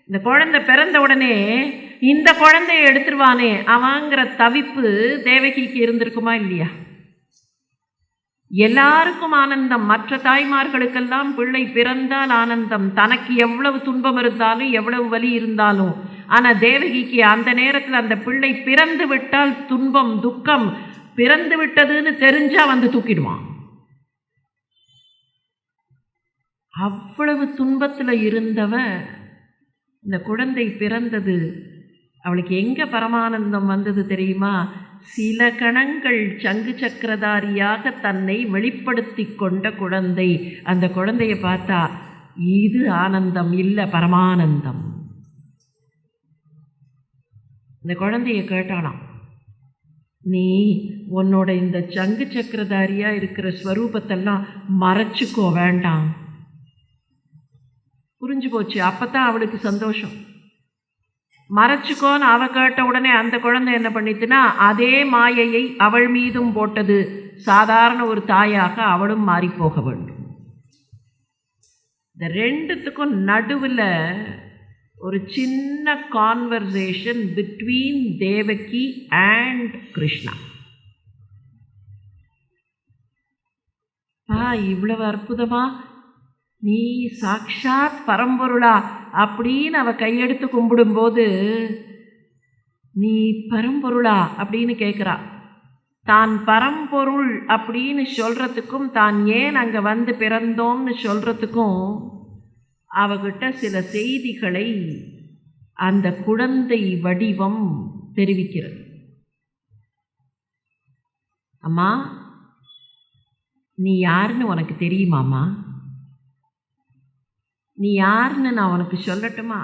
இந்த குழந்தை பிறந்த உடனே இந்த குழந்தைய எடுத்துருவானே அவங்கிற தவிப்பு தேவகிக்கு இருந்திருக்குமா இல்லையா? எல்லாருக்கும் ஆனந்தம், மற்ற தாய்மார்களுக்கெல்லாம் பிள்ளை பிறந்தால் ஆனந்தம், தனக்கு எவ்வளவு துன்பம் இருந்தாலும் எவ்வளவு வலி இருந்தாலும். ஆனால் தேவகிக்கு அந்த நேரத்தில் அந்த பிள்ளை பிறந்து விட்டால் துன்பம் துக்கம், பிறந்து விட்டதுன்னு தெரிஞ்சா வந்து தூக்கிடுவான். அவ்வளவு துன்பத்தில் இருந்தவ இந்த குழந்தை பிறந்தது, அவளுக்கு எங்கே பரமானந்தம் வந்தது தெரியுமா? சில கணங்கள் சங்கு சக்கரதாரியாக தன்னை வெளிப்படுத்தி கொண்ட குழந்தை. அந்த குழந்தையை பார்த்தா இது ஆனந்தம் இல்லை, பரமானந்தம். இந்த குழந்தைய கேட்டானாம், நீ உன்னோட இந்த சங்கு சக்கரதாரியாக இருக்கிற ஸ்வரூபத்தெல்லாம் மறைச்சிக்கோ, வேண்டாம். புரிஞ்சு போச்சு. அப்போ தான் அவளுக்கு சந்தோஷம். மறைச்சிக்கோன்னு அவ கேட்ட உடனே அந்த குழந்தை என்ன பண்ணிட்டுனா அதே மாயையை அவள் மீதும் போட்டது. சாதாரண ஒரு தாயாக அவளும் மாறி போக வேண்டும். இந்த ரெண்டுத்துக்கும் நடுவில் ஒரு சின்ன conversation between Devaki and Krishna. இவ்வளவு அற்புதமா நீ சாக்ஷாத் பரம்பொருளா அப்படின்னு அவ கையெடுத்து கும்பிடும்போது, நீ பரம்பொருளா அப்படின்னு கேட்குறா. தான் பரம்பொருள் அப்படின்னு சொல்கிறதுக்கும் தான் ஏன் அங்கே வந்து பிறந்தோம்னு சொல்கிறதுக்கும் அவகிட்ட சில செய்திகளை அந்த குழந்தை வடிவம் தெரிவிக்கிறது. அம்மா, நீ யாருன்னு உனக்கு தெரியுமாம்மா? நீ யாருன்னு நான் உனக்கு சொல்லட்டுமா?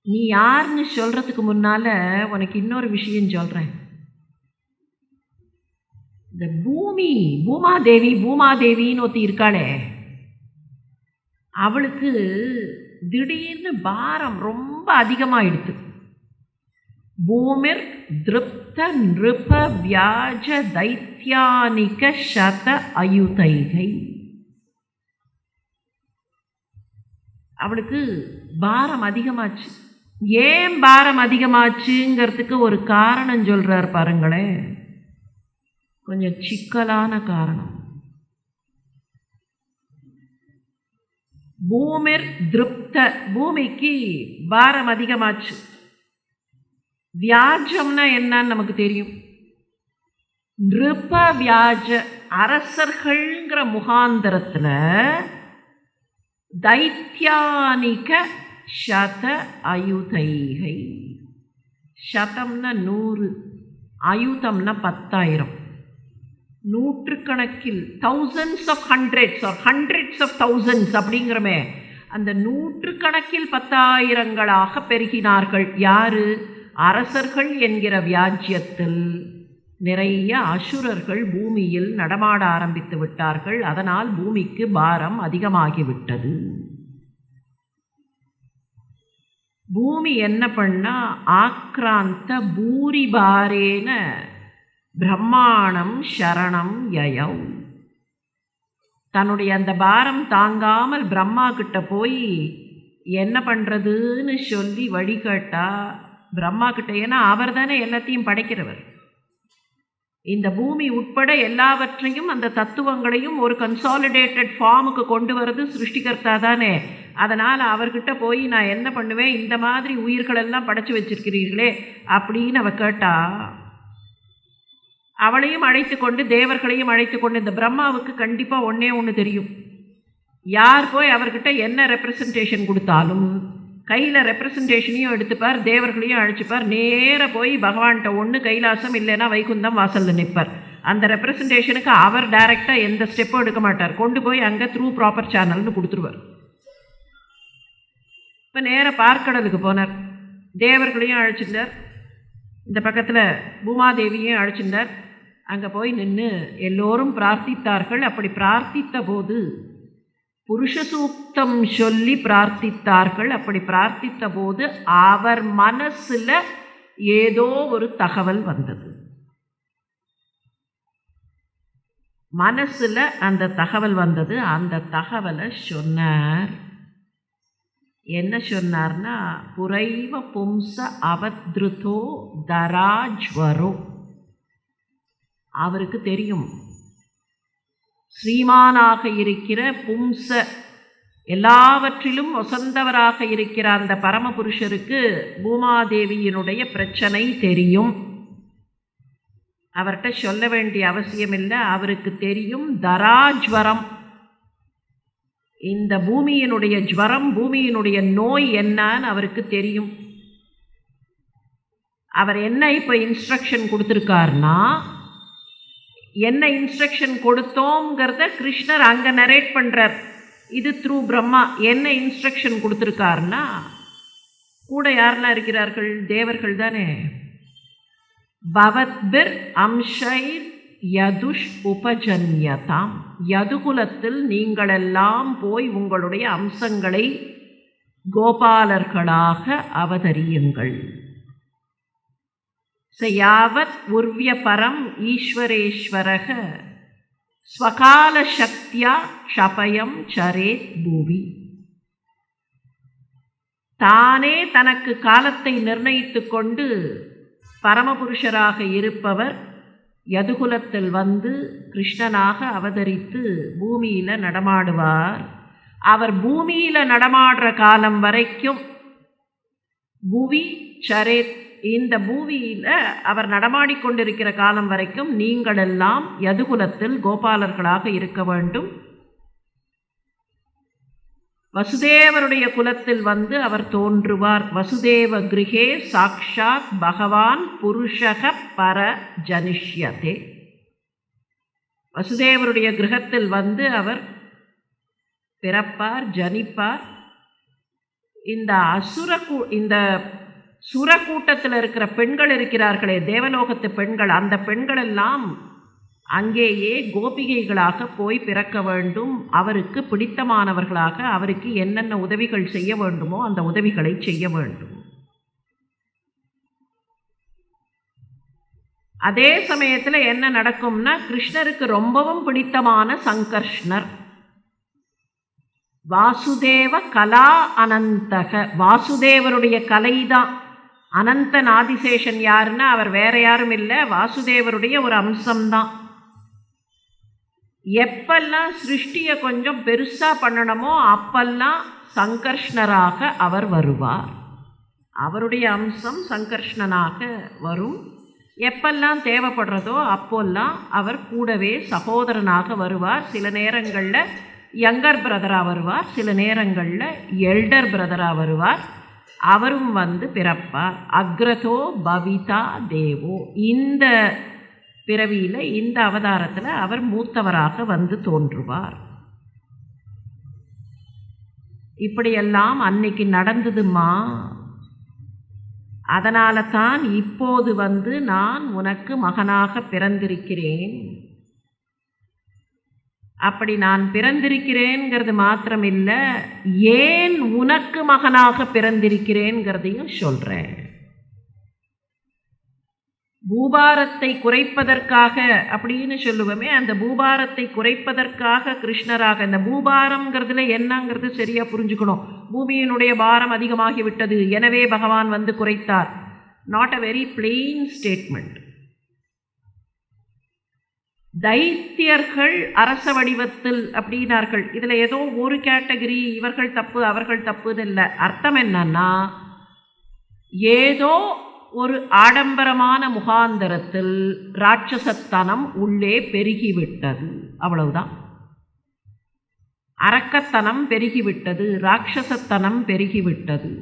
நீ யாருன்னு சொல்கிறதுக்கு முன்னால் உனக்கு இன்னொரு விஷயம் சொல்கிறேன். இந்த பூமாதேவின்னு ஒருத்தி இருக்காளே, அவளுக்கு திடீர்னு பாரம் ரொம்ப அதிகமாகிடுது. பூமிர் திருப்த நிருப வியாஜ தைத்தியானிக சத அயுதைகை. அவளுக்கு பாரம் அதிகமாச்சு. ஏன் பாரம் அதிகமாச்சுங்கிறதுக்கு ஒரு காரணம் சொல்கிறார் பாருங்களேன். கொஞ்சம் சிக்கலான காரணம். பூமிர் திருப்த, பூமிக்கு பாரம் அதிகமாச்சு. வியாஜம்னா என்னன்னு நமக்கு தெரியும். நிருப வியாஜ, அரசர்கள்ங்கிற முகாந்தரத்தில் தைத்தியானிக சத அயுதைகை. சதம்னா 100, அயுதம்னா 10,000. நூற்றுக்கணக்கில், thousands of hundreds or hundreds of thousands அப்படிங்கிறமே, அந்த நூற்றுக்கணக்கில் 10,000களாக பெருகினார்கள். யாரு? அரசர்கள் என்கிற வியாஜ்யத்தில் நிறைய அசுரர்கள் பூமியில் நடமாட ஆரம்பித்து விட்டார்கள். அதனால் பூமிக்கு பாரம் அதிகமாகிவிட்டது. பூமி என்ன பண்ணா, ஆக்ராந்த பூரி பாரேன பிரம்மாணம் சரணம் யயௌ. தன்னுடைய அந்த பாரம் தாங்காமல் பிரம்மா கிட்ட போய் என்ன பண்ணுறதுன்னு சொல்லி வழி கேட்டா பிரம்மா கிட்ட. ஏன்னா அவர் தானே எல்லாத்தையும் படைக்கிறவர். இந்த பூமி உட்பட எல்லாவற்றையும், அந்த தத்துவங்களையும் ஒரு கன்சாலிடேட்டட் ஃபார்முக்கு கொண்டு வர்றது சிருஷ்டிகர்த்தா தானே. அதனால் அவர்கிட்ட போய் நான் என்ன பண்ணுவேன், இந்த மாதிரி உயிர்களெல்லாம் படைச்சி வச்சிருக்கிறீர்களே அப்படின்னு அவ கேட்டா, அவளையும் அழைத்து கொண்டு தேவர்களையும் அழைத்து கொண்டு, இந்த பிரம்மாவுக்கு கண்டிப்பாக ஒன்று தெரியும். யார் போய் அவர்கிட்ட என்ன ரெப்ரசன்டேஷன் கொடுத்தாலும் கையில் ரெப்ரசன்டேஷனையும் எடுத்துப்பார், தேவர்களையும் அழைச்சிப்பார். நேராக போய் பகவான்கிட்ட ஒன்று கைலாசம் இல்லைன்னா வைகுந்தம் வாசலில் நிற்பார். அந்த ரெப்ரசன்டேஷனுக்கு அவர் டைரெக்டாக எந்த ஸ்டெப்பும் எடுக்க மாட்டார். கொண்டு போய் அங்கே த்ரூ ப்ராப்பர் சேனல்னு கொடுத்துருவார். இப்போ நேராக பார்க்கடலுக்கு போனார், தேவர்களையும் அழைச்சிருந்தார், இந்த பக்கத்தில் பூமாதேவியையும் அழைச்சிருந்தார். அங்கே போய் நின்று எல்லோரும் பிரார்த்தித்தார்கள். அப்படி பிரார்த்தித்த போது புருஷ சூக்தம் சொல்லி பிரார்த்தித்தார்கள். அப்படி பிரார்த்தித்த போது அவர் மனசில் ஏதோ ஒரு தகவல் வந்தது. மனசில் அந்த தகவல் வந்தது. அந்த தகவலை சொன்னார். என்ன சொன்னார்னா, புரைவ பும்ச அவத்ருதோ தராஜ்வரோ. அவருக்கு தெரியும், ஸ்ரீமானாக இருக்கிற பும்ச, எல்லாவற்றிலும் வசந்தவராக இருக்கிற அந்த பரமபுருஷருக்கு பூமாதேவியினுடைய பிரச்சனை தெரியும். அவர்கிட்ட சொல்ல வேண்டிய அவசியமில்லை, அவருக்கு தெரியும். தராஜ்வரம், இந்த பூமியினுடைய ஜுவரம், பூமியினுடைய நோய் என்னன்னு அவருக்கு தெரியும். அவர் என்ன இப்போ இன்ஸ்ட்ரக்ஷன் கொடுத்துருக்காருன்னா, என்ன இன்ஸ்ட்ரக்ஷன் கொடுத்தோங்கிறத கிருஷ்ணர் அங்கே நரேட் பண்ணுறார். இது த்ரூ பிரம்மா. என்ன இன்ஸ்ட்ரக்ஷன் கொடுத்துருக்காருன்னா, கூட யாரெல்லாம் இருக்கிறார்கள்? தேவர்கள் தானே. பவத்பிர் அம்ஷைர் யதுஷ் உபஜன்யதாம். யதுகுலத்தில் நீங்களெல்லாம் போய் உங்களுடைய அம்சங்களை கோபாலர்களாக அவதரியுங்கள். சயாவத் உர்விய பரம் ஈஸ்வரேஸ்வரக ஸ்வகால சக்தியா க்ஷபயம் சரேத் பூவி. தானே தனக்கு காலத்தை நிர்ணயித்து கொண்டு பரமபுருஷராக இருப்பவர் யதுகுலத்தில் வந்து கிருஷ்ணனாக அவதரித்து பூமியில் நடமாடுவார். அவர் பூமியில் நடமாடுற காலம் வரைக்கும் பூவி சரேத், இந்த பூமியில் அவர் நடமாடிக்கொண்டிருக்கிற காலம் வரைக்கும் நீங்களெல்லாம் யதுகுலத்தில் கோபாலர்களாக இருக்க வேண்டும். வசுதேவருடைய குலத்தில் வந்து அவர் தோன்றுவார். வசுதேவ கிருஹே சாக்ஷாத் பகவான் புருஷக பர ஜனிஷ்யதே. வசுதேவருடைய கிரகத்தில் வந்து அவர் பிறப்பார், ஜனிப்பார். இந்த சுரக்கூட்டத்தில் இருக்கிற பெண்கள் இருக்கிறார்களே, தேவலோகத்து பெண்கள், அந்த பெண்கள் எல்லாம் அங்கேயே கோபிகைகளாக போய் பிறக்க வேண்டும். அவருக்கு பிடித்தமானவர்களாக, அவருக்கு என்னென்ன உதவிகள் செய்ய வேண்டுமோ அந்த உதவிகளை செய்ய வேண்டும். அதே சமயத்தில் என்ன நடக்கும்னா, கிருஷ்ணருக்கு ரொம்பவும் பிடித்தமான சங்கர்ஷ்ணர் வாசுதேவ கலா அனந்தக. வாசுதேவருடைய கலைதான். அனந்தன் ஆதிசேஷன் யாருன்னா அவர் வேற யாரும் இல்லை, வாசுதேவருடைய ஒரு அம்சம்தான். எப்பெல்லாம் சிருஷ்டியை கொஞ்சம் பெருசாக பண்ணணுமோ அப்பெல்லாம் சங்கர்ஷ்ணராக அவர் வருவார். அவருடைய அம்சம் சங்கர்ஷ்ணனாக வரும். எப்பெல்லாம் தேவைப்படுறதோ அப்போல்லாம் அவர் கூடவே சகோதரனாக வருவார். சில நேரங்களில் யங்கர் பிரதராக வருவார், சில நேரங்களில் எல்டர் பிரதராக வருவார். அவரும் வந்து பிறப்பார். அக்ரதோ பவிதா தேவோ. இந்த பிறவியில், இந்த அவதாரத்தில் அவர் மூத்தவராக வந்து தோன்றுவார். இப்படியெல்லாம் அன்னைக்கு நடந்ததுமா. அதனால தான் இப்போது வந்து நான் உனக்கு மகனாக பிறந்திருக்கிறேன். அப்படி நான் பிறந்திருக்கிறேங்கிறது மாத்திரமில்லை, ஏன் உனக்கு மகனாக பிறந்திருக்கிறேங்கிறதையும் சொல்கிறேன். பூபாரத்தை குறைப்பதற்காக அப்படின்னு சொல்லுவோமே, அந்த பூபாரத்தை குறைப்பதற்காக கிருஷ்ணராக. இந்த பூபாரம்ங்கிறதுல என்னங்கிறது சரியாக புரிஞ்சுக்கணும். பூமியினுடைய பாரம் அதிகமாகிவிட்டது, எனவே பகவான் வந்து குறைத்தார். Not a very plain statement. தைத்தியர்கள் அரச வடிவத்தில் அப்படின்னார்கள். இதில் ஏதோ ஒரு கேட்டகரி இவர்கள் தப்பு அவர்கள் தப்புன்னு இல்லை. அர்த்தம் என்னன்னா, ஏதோ ஒரு ஆடம்பரமான முகாந்தரத்தில் ராட்சசத்தனம் உள்ளே பெருகிவிட்டது, அவ்வளவுதான். அரக்கத்தனம் பெருகிவிட்டது, ராட்சசத்தனம் பெருகிவிட்டது.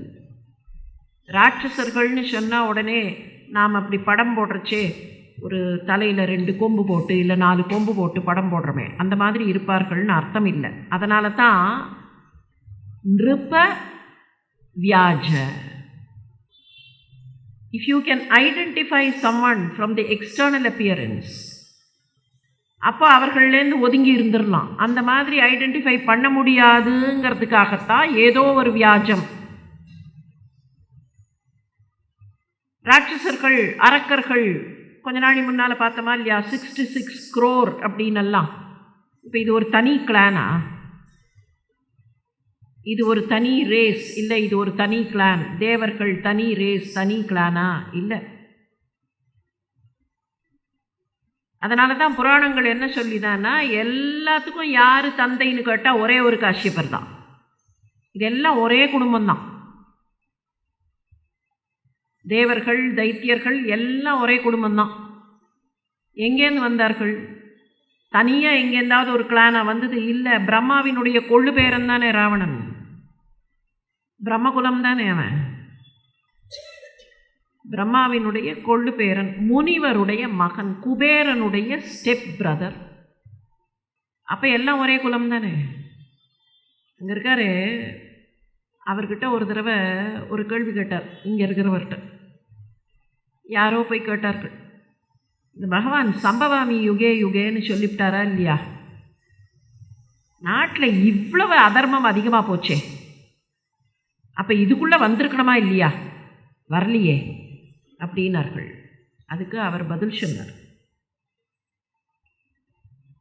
ராட்சசர்கள்னு சொன்னால் உடனே நாம் அப்படி படம் போடுறச்சே ஒரு தலையில் 2 கொம்பு போட்டு இல்லை 4 கொம்பு போட்டு படம் போடுறோமே, அந்த மாதிரி இருப்பார்கள்னு அர்த்தம் இல்லை. அதனால தான் நிருப வியாஜ. If you can identify someone from the external appearance, அப்போ அவர்கள்லேருந்து ஒதுங்கி இருந்துடலாம். அந்த மாதிரி ஐடென்டிஃபை பண்ண முடியாதுங்கிறதுக்காகத்தான் ஏதோ ஒரு வியாஜம். ராட்சசர்கள், அரக்கர்கள் கொஞ்ச நாளை முன்னால் பார்த்தோமா இல்லையா, 66 crore அப்படின்னெல்லாம். இப்போ இது ஒரு தனி கிளானா? இது ஒரு தனி ரேஸ் இல்லை, இது ஒரு தனி கிளான். தேவர்கள் தனி ரேஸ் தனி கிளானா? இல்லை. அதனால தான் புராணங்கள் என்ன சொல்லிதான்னா, எல்லாத்துக்கும் யார் தந்தைன்னு கேட்டால் ஒரே ஒரு காஷ்யபர் தான். இதெல்லாம் ஒரே குடும்பம்தான். தேவர்கள் தைத்தியர்கள் எல்லாம் ஒரே குடும்பம்தான். எங்கேருந்து வந்தார்கள்? தனியாக எங்கேருந்தாவது ஒரு கிளானாக வந்தது இல்லை. பிரம்மாவினுடைய கொள்ளு பேரன் தானே ராவணன். பிரம்மகுலம் தானே அவன். பிரம்மாவினுடைய கொள்ளு பேரன், முனிவருடைய மகன், குபேரனுடைய ஸ்டெப் பிரதர். அப்போ எல்லாம் ஒரே குலம் தானே. அங்கே இருக்காரு, அவர்கிட்ட ஒரு தடவை ஒரு கேள்வி கேட்டார். இங்கே இருக்கிறவர்கிட்ட யாரோ போய் கேட்டார்கள், இந்த பகவான் சம்பவாமி யுகே யுகேன்னு சொல்லிவிட்டாரா இல்லையா? நாட்டில் இவ்வளவு அதர்மம் அதிகமாக போச்சே, அப்போ இதுக்குள்ளே வந்திருக்கணுமா இல்லையா? வரலையே அப்படின்னார்கள். அதுக்கு அவர் பதில் சொன்னார்,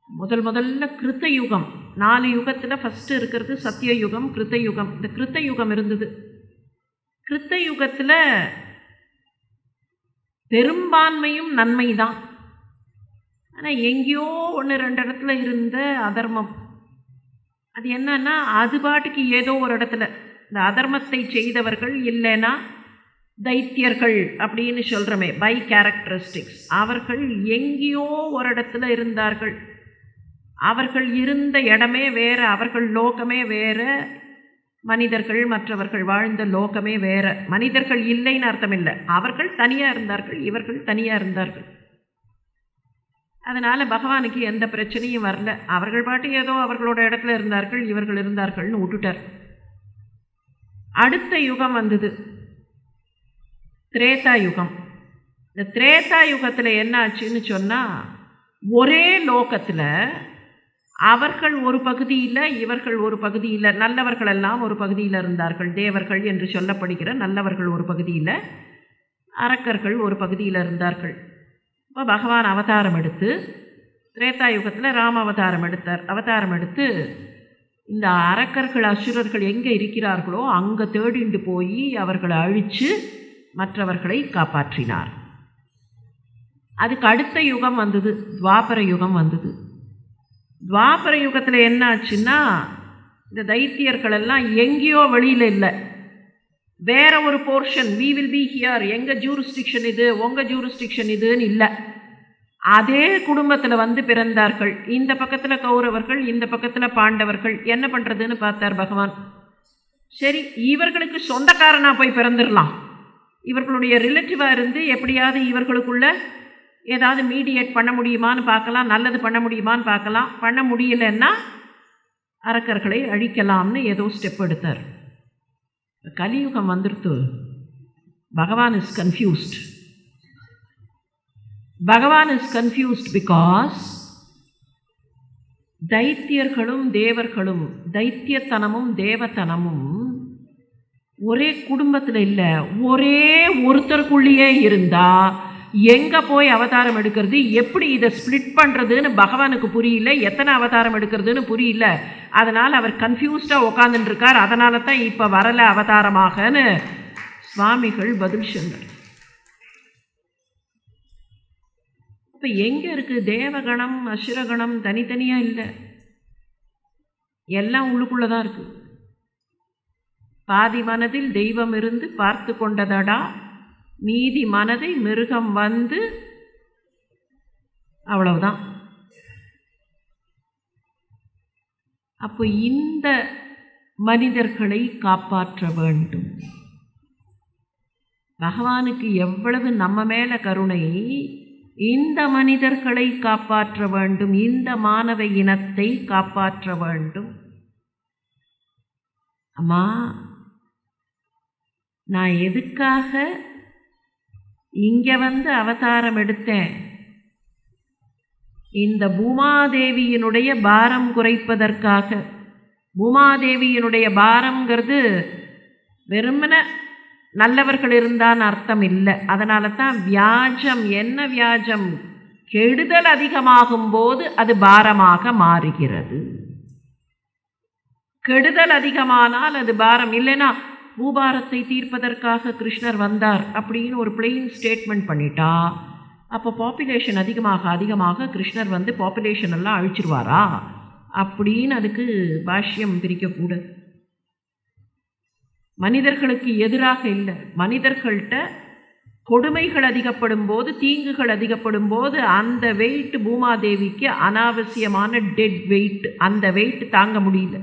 முதல்ல கிருத்த யுகம், 4 யுகத்தில் ஃபஸ்ட்டு இருக்கிறது சத்திய யுகம், கிருத்த யுகம். இந்த கிருத்த யுகம் இருந்தது. கிருத்த யுகத்தில் பெரும்பான்மையும் நன்மை தான். ஆனால் எங்கேயோ 1-2 இடத்துல இருந்த அதர்மம், அது என்னன்னா, அது பாட்டுக்கு ஏதோ ஒரு இடத்துல இந்த அதர்மத்தை செய்தவர்கள், இல்லைன்னா தைத்தியர்கள் அப்படின்னு சொல்கிறோமே, பை கேரக்டரிஸ்டிக்ஸ், அவர்கள் எங்கேயோ ஒரு இடத்துல இருந்தார்கள். அவர்கள் இருந்த இடமே வேறு, அவர்கள் லோகமே வேறு, மனிதர்கள் மற்றவர்கள் வாழ்ந்த லோகமே வேறு. மனிதர்கள் இல்லைன்னு அர்த்தம் இல்லை, அவர்கள் தனியாக இருந்தார்கள், இவர்கள் தனியாக இருந்தார்கள். அதனால் பகவானுக்கு எந்த பிரச்சனையும் வரல. அவர்கள் பாட்டு ஏதோ அவர்களோட இடத்துல இருந்தார்கள், இவர்கள் இருந்தார்கள்னு விட்டுட்டார். அடுத்த யுகம் வந்தது, திரேதா யுகம். இந்த திரேதா யுகத்தில் என்ன ஆச்சுன்னு சொன்னால், ஒரே லோகத்தில் அவர்கள் ஒரு பகுதியில், இவர்கள் ஒரு பகுதியில், நல்லவர்கள் எல்லாம் ஒரு பகுதியில் இருந்தார்கள். தேவர்கள் என்று சொல்லப்படுகிற நல்லவர்கள் ஒரு பகுதியில், அரக்கர்கள் ஒரு பகுதியில் இருந்தார்கள். இப்போ பகவான் அவதாரம் எடுத்து, திரேதா யுகத்தில் ராம அவதாரம் எடுத்தார். அவதாரம் எடுத்து இந்த அரக்கர்கள் அசுரர்கள் எங்கே இருக்கிறார்களோ அங்கே தேடிண்டு போய் அவர்களை அழித்து மற்றவர்களை காப்பாற்றினார். அதுக்கு அடுத்த யுகம் வந்தது, துவாபர யுகம் வந்தது. துவாபர யுகத்தில் என்ன ஆச்சுன்னா, இந்த தைத்தியர்கள் எல்லாம் எங்கேயோ வெளியில் இல்லை, வேற ஒரு portion, we will be here, எங்கள் ஜூரிஸ்டிக்ஷன் இது, உங்கள் ஜூரிஸ்டிக்ஷன் இதுன்னு இல்லை, அதே குடும்பத்தில் வந்து பிறந்தார்கள். இந்த பக்கத்தில் கௌரவர்கள், இந்த பக்கத்தில் பாண்டவர்கள். என்ன பண்ணுறதுன்னு பார்த்தார் பகவான். சரி, இவர்களுக்கு சொந்தக்காரனாக போய் பிறந்துடலாம், இவர்களுடைய ரிலேட்டிவாக இருந்து எப்படியாவது இவர்களுக்குள்ள ஏதாவது மீடியேட் பண்ண முடியுமான்னு பார்க்கலாம், நல்லது பண்ண முடியுமான்னு பார்க்கலாம். பண்ண முடியலன்னா அரக்கர்களை அழிக்கலாம்னு ஏதோ ஸ்டெப் எடுத்தார். கலியுகம் வந்துடுத்து. பகவான் இஸ் கன்ஃபியூஸ்ட். பகவான் இஸ் கன்ஃபியூஸ்ட் பிகாஸ் தைத்தியர்களும் தேவர்களும், தைத்தியத்தனமும் தேவத்தனமும் ஒரே குடும்பத்தில் இல்லை, ஒரே ஒருத்தருக்குள்ளேயே இருந்தால் எங்கே போய் அவதாரம் எடுக்கிறது, எப்படி இதை ஸ்ப்ளிட் பண்ணுறதுன்னு பகவானுக்கு புரியல, எத்தனை அவதாரம் எடுக்கிறதுன்னு புரியல. அதனால் அவர் கன்ஃபியூஸ்டாக உட்காந்துட்டுருக்கார். அதனால தான் இப்போ வரலை அவதாரமாகன்னு சுவாமிகள் பதில் சொன்னார். இப்போ எங்கே இருக்குது தேவகணம் அசுரகணம்? தனித்தனியாக இல்லை, எல்லாம் உள்ளுக்குள்ளே தான் இருக்குது. பாதி மனதில் தெய்வம் இருந்து பார்த்து கொண்டதடா, மீதி மனதை மிருகம் வந்து, அவ்வளவுதான். அப்போ இந்த மனிதர்களை காப்பாற்ற வேண்டும். பகவானுக்கு எவ்வளவு நம்ம மேல கருணை, இந்த மனிதர்களை காப்பாற்ற வேண்டும், இந்த மானவ இனத்தை காப்பாற்ற வேண்டும். அம்மா, நான் எதுக்காக இங்கே வந்து அவதாரம் எடுத்தேன்? இந்த பூமாதேவியினுடைய பாரம் குறைப்பதற்காக. பூமாதேவியினுடைய பாரம்ங்கிறது வெறுமன நல்லவர்கள் இருந்தான்னு அர்த்தம் இல்லை. அதனால தான் வியாஜம், என்ன வியாஜம்? கெடுதல் அதிகமாகும் போது அது பாரமாக மாறுகிறது. கெடுதல் அதிகமானால் அது பாரம். இல்லைன்னா பூபாரத்தை தீர்ப்பதற்காக கிருஷ்ணர் வந்தார் அப்படின்னு ஒரு பிளெயின் ஸ்டேட்மெண்ட் பண்ணிட்டா, அப்போ பாப்புலேஷன் அதிகமாக அதிகமாக கிருஷ்ணர் வந்து பாப்புலேஷன் எல்லாம் அழிச்சிருவாரா அப்படின்னு அதுக்கு பாஷ்யம் பிரிக்கக்கூடாது. மனிதர்களுக்கு எதிராக இல்லை, மனிதர்கள்ட்ட கொடுமைகள் அதிகப்படும் போது, தீங்குகள் அதிகப்படும் போது அந்த வெயிட் பூமாதேவிக்கு அனாவசியமான டெட் வெயிட், அந்த வெயிட் தாங்க முடியல.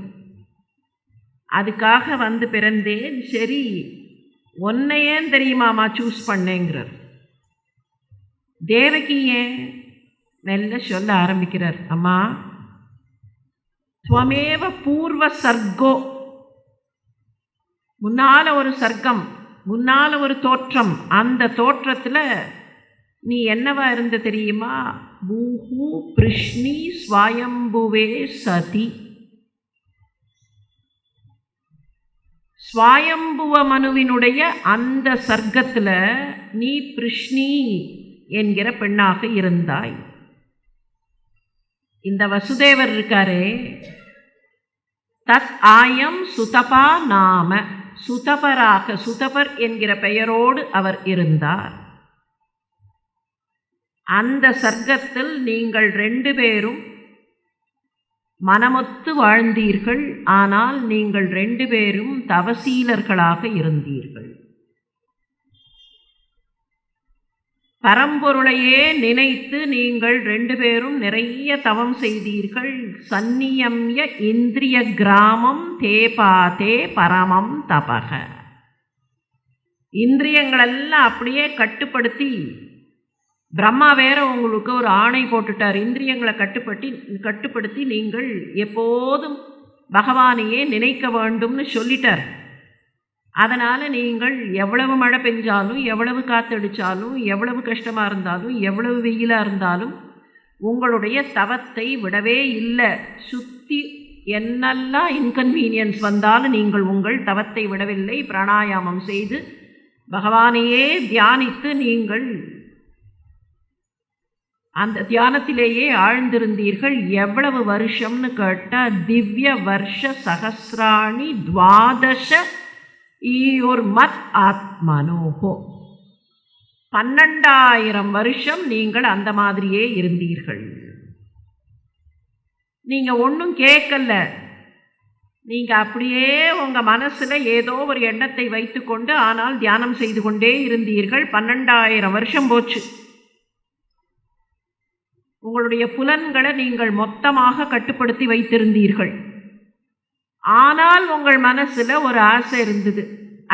அதுக்காக வந்து பிறந்தேன். சரி, ஒன்னை ஏன் தெரியுமாமா சூஸ் பண்ணேங்கிறார். தேவகி ஏன் மெல்ல சொல்ல ஆரம்பிக்கிறார். அம்மா, துவமேவ பூர்வ சர்க்கோ, முன்னால் ஒரு சர்க்கம், முன்னால் ஒரு தோற்றம், அந்த தோற்றத்தில் நீ என்னவா இருந்த தெரியுமா? பூஹு பிருஷ்ணி ஸ்வயம்புவே சதி. ஸ்வயம்புவ மனுவினுடைய அந்த சர்க்கத்தில் நீ பிருஷ்ணி என்கிற பெண்ணாக இருந்தாய். இந்த வசுதேவர் இருக்காரே, தத் ஆயம் சுதபா நாம, சுதபராக, சுதபர் என்கிற பெயரோடு அவர் இருந்தார். அந்த சர்க்கத்தில் நீங்கள் 2 பேரும் மனமொத்து வாழ்ந்தீர்கள். ஆனால் நீங்கள் 2 பேரும் தவசீலர்களாக இருந்தீர்கள். பரம்பொருளையே நினைத்து நீங்கள் 2 பேரும் நிறைய தவம் செய்தீர்கள். சந்நியம்ய இந்திரிய கிராமம் தேபாதே பரமம் தபக. இந்திரியங்களெல்லாம் அப்படியே கட்டுப்படுத்தி, பிரம்மா வேற உங்களுக்கு ஒரு ஆணை போட்டுட்டார், இந்திரியங்களை கட்டுப்படுத்தி நீங்கள் எப்போதும் பகவானையே நினைக்க வேண்டும்னு சொல்லிட்டார். அதனால் நீங்கள் எவ்வளவு மழை பெஞ்சாலும், எவ்வளவு காற்றடித்தாலும், எவ்வளவு கஷ்டமாக இருந்தாலும், எவ்வளவு வெயிலாக இருந்தாலும் உங்களுடைய தவத்தை விடவே இல்லை. சுற்றி என்னெல்லாம் இன்கன்வீனியன்ஸ் வந்தாலும் நீங்கள் உங்கள் தவத்தை விடவில்லை. பிராணாயாமம் செய்து பகவானையே தியானித்து நீங்கள் அந்த தியானத்திலேயே ஆழ்ந்திருந்தீர்கள். எவ்வளவு வருஷம்னு கேட்டால், திவ்ய வருஷ சகசிராணி துவாதச ஈயோர்மத் ஆத்மனோஹோ, 12,000 வருஷம் நீங்கள் அந்த மாதிரியே இருந்தீர்கள். நீங்கள் ஒன்றும் கேட்கல, நீங்கள் அப்படியே உங்கள் மனசில் ஏதோ ஒரு எண்ணத்தை வைத்துக்கொண்டு ஆனால் தியானம் செய்து கொண்டே இருந்தீர்கள். 12,000 வருஷம் போச்சு. உங்களுடைய புலன்களை நீங்கள் மொத்தமாக கட்டுப்படுத்தி வைத்திருந்தீர்கள். ஆனால் உங்கள் மனசில் ஒரு ஆசை இருந்தது.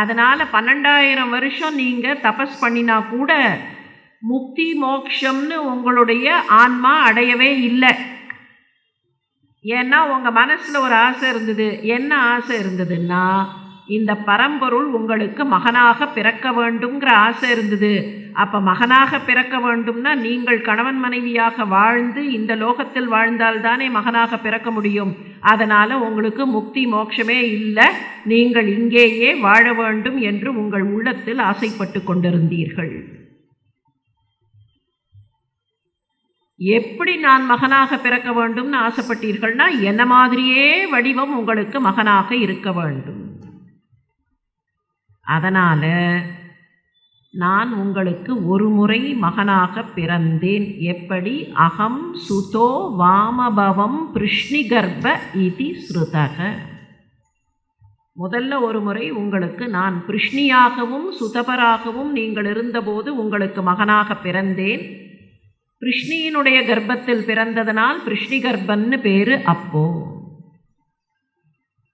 அதனால் 12,000 வருஷம் நீங்கள் தபஸ் பண்ணினா கூட முக்தி மோட்சம்னு உங்களுடைய ஆன்மா அடையவே இல்லை. ஏன்னா உங்கள் மனசில் ஒரு ஆசை இருந்தது. என்ன ஆசை இருந்ததுன்னா, இந்த பரம்பொருள் உங்களுக்கு மகனாக பிறக்க வேண்டுங்கிற ஆசை இருந்தது. அப்போ மகனாக பிறக்க வேண்டும்னா நீங்கள் கணவன் மனைவியாக வாழ்ந்து இந்த லோகத்தில் வாழ்ந்தால்தானே மகனாக பிறக்க முடியும். அதனால் உங்களுக்கு முக்தி மோட்சமே இல்லை, நீங்கள் இங்கேயே வாழ வேண்டும் என்று உங்கள் உள்ளத்தில் ஆசைப்பட்டு கொண்டிருந்தீர்கள். எப்படி நான் மகனாக பிறக்க வேண்டும்னு ஆசைப்பட்டீர்கள்னா, என்ன மாதிரியே வடிவம் உங்களுக்கு மகனாக இருக்க வேண்டும். அதனால் நான் உங்களுக்கு ஒரு முறை மகனாக பிறந்தேன். எப்படி? அகம் சுதோ வாமபவம் பிருஷ்ணிகர்ப்ப இதி ஸ்ருதக. முதல்ல ஒரு முறை உங்களுக்கு நான் பிருஷ்ணியாகவும் சுதபராகவும் நீங்கள் இருந்தபோது உங்களுக்கு மகனாக பிறந்தேன். பிருஷ்ணியினுடைய கர்ப்பத்தில் பிறந்ததனால் பிருஷ்ணி கர்ப்பன்னு பேர். அப்போ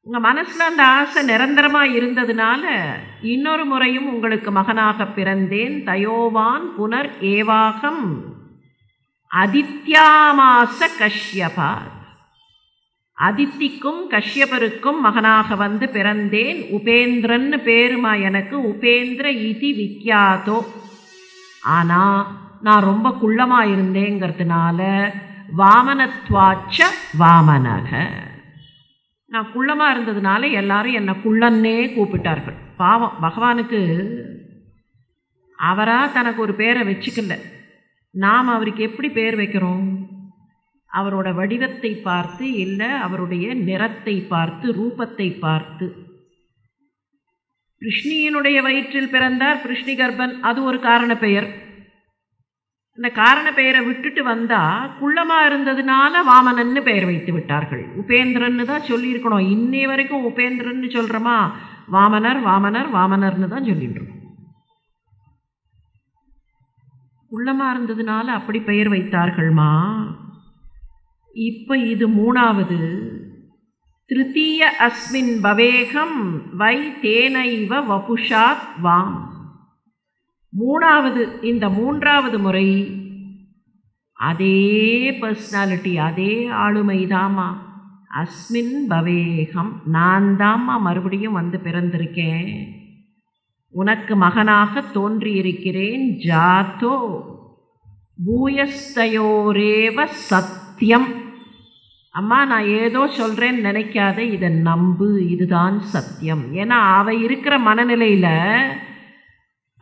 உங்கள் மனசில் அந்த ஆசை நிரந்தரமாக இருந்ததுனால இன்னொரு முறையும் உங்களுக்கு மகனாக பிறந்தேன். தயோவான் புனர் ஏவாகம் அதித்யாமாச கஷ்யபா. அதித்திக்கும் கஷ்யபருக்கும் மகனாக வந்து பிறந்தேன். உபேந்திரன்னு பேருமா எனக்கு. உபேந்திர இதி விக்யாதோ. ஆனால் நான் ரொம்ப குள்ளமாக இருந்தேங்கிறதுனால வாமனத்வாச்ச வாமனக. நான் குள்ளமாக இருந்ததுனால எல்லாரும் என்னை குள்ளன்னே கூப்பிட்டார்கள். பாவம், பகவானுக்கு அவராக தனக்கு ஒரு பேரை வச்சுக்கல. நாம் அவருக்கு எப்படி பேர் வைக்கிறோம்? அவரோட வடிவத்தை பார்த்து, இல்லை அவருடைய நிறத்தை பார்த்து, ரூபத்தை பார்த்து. கிருஷ்ணியினுடைய வயிற்றில் பிறந்தார் கிருஷ்ணி கர்ப்பன், அது ஒரு காரண பெயர். அந்த காரண பெயரை விட்டுட்டு வந்தால் குள்ளமாக இருந்ததுனால வாமனன்னு பெயர் வைத்து விட்டார்கள். உபேந்திரன்னு தான் சொல்லியிருக்கணும். இன்னை வரைக்கும் உபேந்திரன்னு சொல்கிறோமா? வாமனர் வாமனர் வாமனர்னு தான் சொல்லிட்டுருக்கோம். குள்ளமாக இருந்ததுனால அப்படி பெயர் வைத்தார்கள்மா. இப்போ இது மூணாவது. திருத்தீய அஸ்மின் பவேகம் வை தேனைவ வபுஷாத் வாம். மூணாவது, இந்த மூன்றாவது முறை அதே பர்சனாலிட்டி, அதே ஆளுமைதாம்மா. அஸ்மின் பவேகம், நான் தாம்மா மறுபடியும் வந்து பிறந்திருக்கேன், உனக்கு மகனாக தோன்றியிருக்கிறேன். ஜாதோ பூயஸ்தயோரேவ சத்தியம். அம்மா நான் ஏதோ சொல்கிறேன்னு நினைக்காத, இதை நம்பு, இதுதான் சத்தியம். ஏன்னா அவள் இருக்கிற மனநிலையில்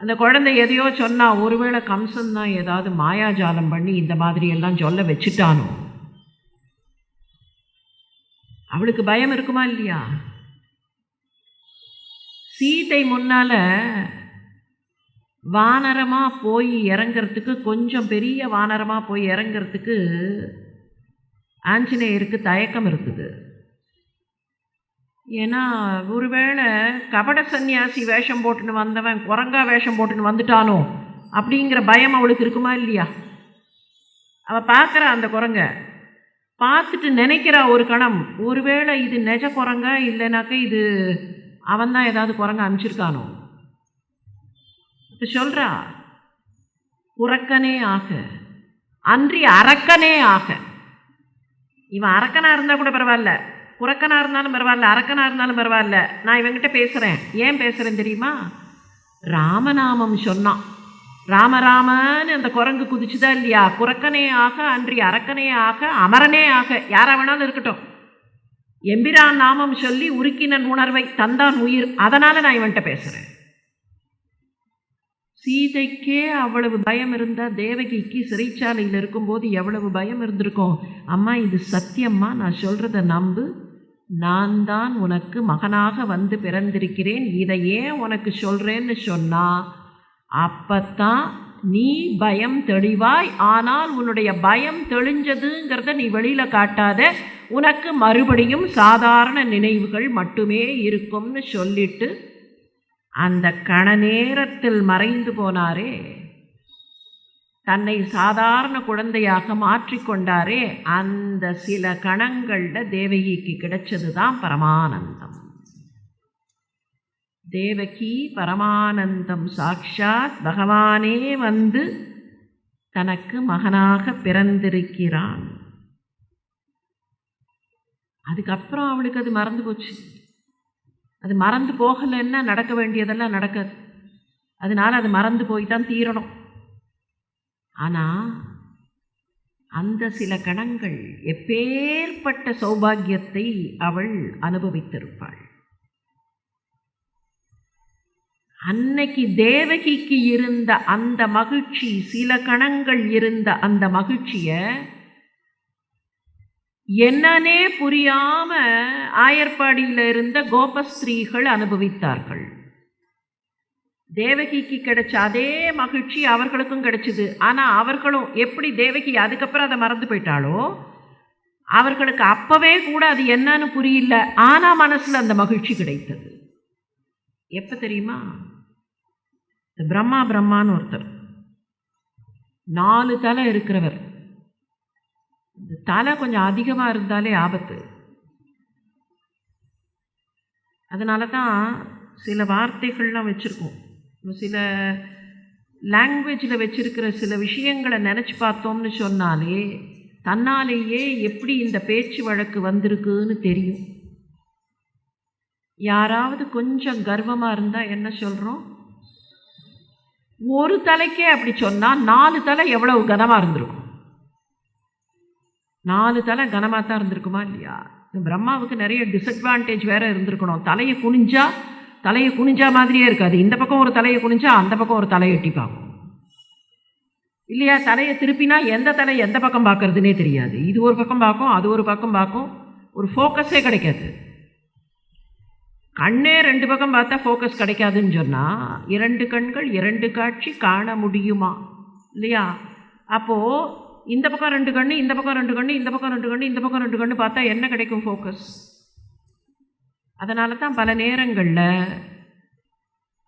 அந்த குழந்தை எதையோ சொன்னால், ஒருவேளை கம்சன் தான் ஏதாவது மாயாஜாலம் பண்ணி இந்த மாதிரி எல்லாம் சொல்ல வச்சுட்டானோ, அவளுக்கு பயம் இருக்குமா இல்லையா? சீதை முன்னால் வானரமாக போய் இறங்கிறதுக்கு, கொஞ்சம் பெரிய வானரமாக போய் இறங்கிறதுக்கு ஆஞ்சநேயருக்கு தயக்கம் இருக்குது. ஏன்னா ஒருவேளை கபட சந்நியாசி வேஷம் போட்டுன்னு வந்தவன் குரங்கா வேஷம் போட்டுன்னு வந்துட்டானோ அப்படிங்கிற பயம் அவளுக்கு இருக்குமா இல்லையா? அவள் பார்க்குறா, அந்த குரங்க பார்த்துட்டு நினைக்கிறா ஒரு கணம், ஒருவேளை இது நெஜ குரங்க, இல்லைனாக்க இது அவன் தான் ஏதாவது குரங்க அனுப்பிச்சிருக்கானோ. இப்போ சொல்கிறா, குரக்கனே ஆக அன்றி அரக்கனே ஆக. இவன் அரக்கனாக இருந்தால் கூட பரவாயில்ல, குரக்கனாக இருந்தாலும் பரவாயில்ல, அரக்கனாக இருந்தாலும் பரவாயில்ல, நான் இவங்கிட்ட பேசுகிறேன். ஏன் பேசுகிறேன் தெரியுமா? ராமநாமம் சொன்னான். ராமராமன்னு அந்த குரங்கு குதிச்சுதா இல்லையா? குரக்கனே ஆக அன்றி அரக்கனே ஆக அமரனே ஆக, யாரா வேணாலும் இருக்கட்டும், எம்பிரான் நாமம் சொல்லி உருக்கினன் உணர்வை தந்தான் உயிர். அதனால் நான் இவன்கிட்ட பேசுகிறேன். சீதைக்கே அவ்வளவு பயம் இருந்தால் தேவகிக்கு சிறைச்சாலையில் இருக்கும்போது எவ்வளவு பயம் இருந்திருக்கும். அம்மா இது சத்தியம்மா, நான் சொல்கிறத நம்பு, நான் தான் உனக்கு மகனாக வந்து பிறந்திருக்கிறேன், இதை ஏன் உனக்கு சொல்கிறேன்னு சொன்னால் அப்பத்தான் நீ பயம் தெளிவாய். ஆனால் உன்னுடைய பயம் தெளிஞ்சதுங்கிறத நீ வெளியில் காட்டாத, உனக்கு மறுபடியும் சாதாரண நினைவுகள் மட்டுமே இருக்கும்னு சொல்லிட்டு அந்த கண நேரத்தில் மறைந்து போனாரே, தன்னை சாதாரண குழந்தையாக மாற்றிக்கொண்டாரே, அந்த சில கணங்களில் தேவகிக்கு கிடைச்சது தான் பரமானந்தம். தேவகி பரமானந்தம், சாக்ஷாத் பகவானே வந்து தனக்கு மகனாக பிறந்திருக்கிறான். அதுக்கப்புறம் அவளுக்கு அது மறந்து போச்சு. அது மறந்து போகலைன்னா நடக்க வேண்டியதெல்லாம் நடக்காது. அதனால் அது மறந்து போய் தான் தீரணும். ஆனால் அந்த சில கணங்கள் எப்பேற்பட்ட சௌபாகியத்தை அவள் அனுபவித்திருப்பாள். அன்னைக்கு தேவகிக்கு இருந்த அந்த மகிழ்ச்சி, சில கணங்கள் இருந்த அந்த மகிழ்ச்சியை என்னன்னே புரியாம ஆயர்பாடியில் இருந்த கோபஸ்திரீகள் அனுபவித்தார்கள். தேவகிக்கு கிடைச்ச அதே மகிழ்ச்சி அவர்களுக்கும் கிடைச்சிது. ஆனால் அவர்களும் எப்படி தேவகி அதுக்கப்புறம் அதை மறந்து போயிட்டாளோ, அவர்களுக்கு அப்பவே கூட அது என்னன்னு புரியல, ஆனால் மனசில் அந்த மகிழ்ச்சி கிடைத்தது. எப்போ தெரியுமா? பிரம்மான்னு ஒருத்தர், 4 தலை இருக்கிறவர். இந்த தலை கொஞ்சம் அதிகமாக இருந்தாலே ஆபத்து. அதனால தான் சில வார்த்தைகள்லாம் வச்சுருக்கோம். சில லாங்குவேஜில் வச்சுருக்கிற சில விஷயங்களை நினச்சி பார்த்தோம்னு சொன்னாலே தன்னாலேயே எப்படி இந்த பேச்சு வழக்கு வந்திருக்குன்னு தெரியும். யாராவது கொஞ்சம் கர்வமாக இருந்தால் என்ன சொல்கிறோம்? ஒரு தலைக்கே அப்படி சொன்னால் 4 தலை எவ்வளவு கனமாக இருந்திருக்கும்? 4 தலை கனமாக தான் இருந்திருக்குமா இல்லையா? பிரம்மாவுக்கு நிறைய டிஸ்அட்வான்டேஜ் வேறு இருந்திருக்கணும். தலையை குனிஞ்சா மாதிரியே இருக்காது. இந்த பக்கம் ஒரு தலையை குனிஞ்சா அந்த பக்கம் ஒரு தலையை எட்டி பார்க்கும். இல்லையா? தலையை திருப்பினா எந்த தலை எந்த பக்கம் பார்க்கறதுனே தெரியாது. இது ஒரு பக்கம் பார்க்கும், அது ஒரு பக்கம் பார்க்கும், ஒரு ஃபோக்கஸே கிடைக்காது. கண்ணே 2 பக்கம் பார்த்தா ஃபோக்கஸ் கிடைக்காதுன்னு சொன்னால் 2 கண்கள் 2 காட்சி காண முடியுமா? இல்லையா? அப்போது இந்த பக்கம் 2 கண்ணு, இந்த பக்கம் 2 கண்ணு, இந்த பக்கம் 2 கண்ணு, இந்த பக்கம் 2 கண்ணு பார்த்தா என்ன கிடைக்கும் ஃபோக்கஸ்? அதனால தான் பல நேரங்களில்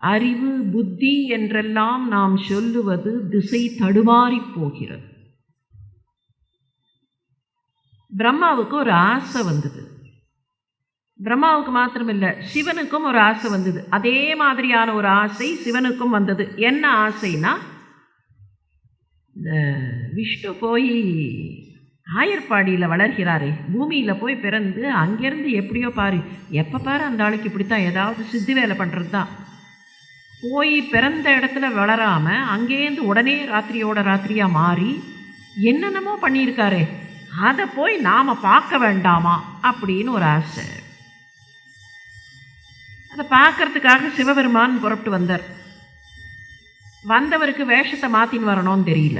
அறிவு புத்தி என்றெல்லாம் நாம் சொல்லுவது திசை தடுமாறி போகிறது. பிரம்மாவுக்கு ஒரு ஆசை வந்தது. பிரம்மாவுக்கு மாத்திரமில்லை, சிவனுக்கும் ஒரு ஆசை வந்தது. அதே மாதிரியான ஒரு ஆசை சிவனுக்கும் வந்தது. என்ன ஆசைனா, இந்த விஷ்ணு போய் ஆயர்பாடியில் வளர்கிறாரே, பூமியில் போய் பிறந்து அங்கேருந்து எப்படியோ பாரு, எப்போ பாரு அந்த ஆளுக்கு இப்படித்தான் ஏதாவது சித்து வேலை பண்ணுறது தான். போய் பிறந்த இடத்துல வளராமல் அங்கேருந்து உடனே ராத்திரியோட ராத்திரியாக மாறி என்னென்னமோ பண்ணியிருக்காரே, அதை போய் நாம் பார்க்க வேண்டாமா அப்படின்னு ஒரு ஆசை. அதை பார்க்கறதுக்காக சிவபெருமான் புறப்பட்டு வந்தார். வந்தவருக்கு வேஷத்தை மாற்றின்னு வரணும்னு தெரியல.